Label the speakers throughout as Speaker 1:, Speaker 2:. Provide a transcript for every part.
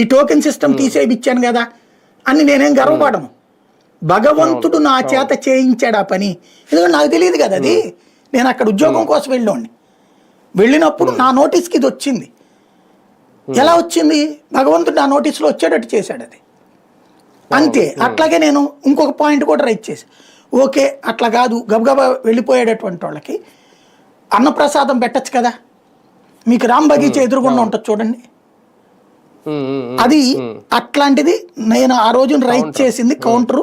Speaker 1: ఈ token system తీసేపిచ్చాను కదా అని నేనేం గర్వపడను. భగవంతుడు నా చేత చేయించాడు ఆ పని. ఎందుకంటే నాకు తెలియదు కదా అది. నేను అక్కడ ఉద్యోగం కోసం వెళ్ళినప్పుడు నా నోటీస్కి ఇది వచ్చింది. ఎలా వచ్చింది? భగవంతుడు నా నోటీసులో వచ్చేటట్టు చేశాడు అది. అంతే. అట్లాగే నేను ఇంకొక పాయింట్ కూడా రైట్ చేసి, ఓకే అట్లా కాదు గబగబా వెళ్ళిపోయేటటువంటి వాళ్ళకి అన్నప్రసాదం పెట్టచ్చు కదా. మీకు రామ్ బగీచా ఎదురుగుండా ఉంటుంది చూడండి, అది అట్లాంటిది. నేను ఆ రోజున రైట్ చేసింది కౌంటరు.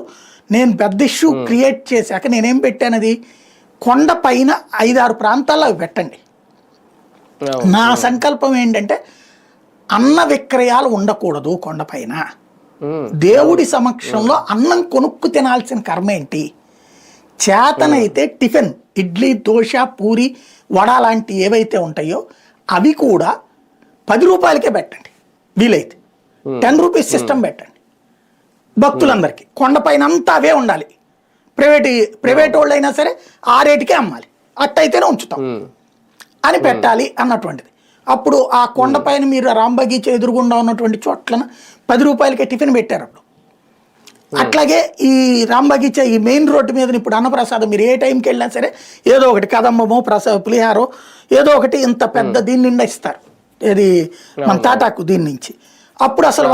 Speaker 1: నేను పెద్ద ఇష్యూ క్రియేట్ చేశాక నేనేం పెట్టాను, అది కొండ పైన 5-6 ప్రాంతాల్లో అవి పెట్టండి. నా సంకల్పం ఏంటంటే అన్న విక్రయాలు ఉండకూడదు కొండపైన. దేవుడి సమక్షంలో అన్నం కొనుక్కు తినాల్సిన కర్మ ఏంటి? చేతనైతే టిఫిన్, ఇడ్లీ, దోశ, పూరి, వడ లాంటి ఏవైతే ఉంటాయో అవి కూడా 10 రూపాయలకే పెట్టండి. వీలైతే 10 రూపీస్ సిస్టమ్ పెట్టండి భక్తులందరికీ. కొండపైన అంతా అవే ఉండాలి. ప్రైవేట్ వాళ్ళు అయినా సరే ఆ రేటుకే అమ్మాలి. అట్టయితేనే ఉంచుతాం అని పెట్టాలి అన్నటువంటిది. అప్పుడు ఆ కొండపైన మీరు రామ్ బగీచా ఎదురుగుండా ఉన్నటువంటి చోట్ల 10 రూపాయలకే టిఫిన్ పెట్టారు అప్పుడు. అట్లాగే ఈ రామ్ బగీచా ఈ మెయిన్ రోడ్డు మీద ఇప్పుడు అన్నప్రసాదం మీరు ఏ టైంకి వెళ్ళినా సరే ఏదో ఒకటి కదంబమో పులిహారో ఏదో ఒకటి ఇంత పెద్ద దీని నిండా ఇస్తారు. ఇది మన తాటాకు దీని నుంచి. అప్పుడు అసలు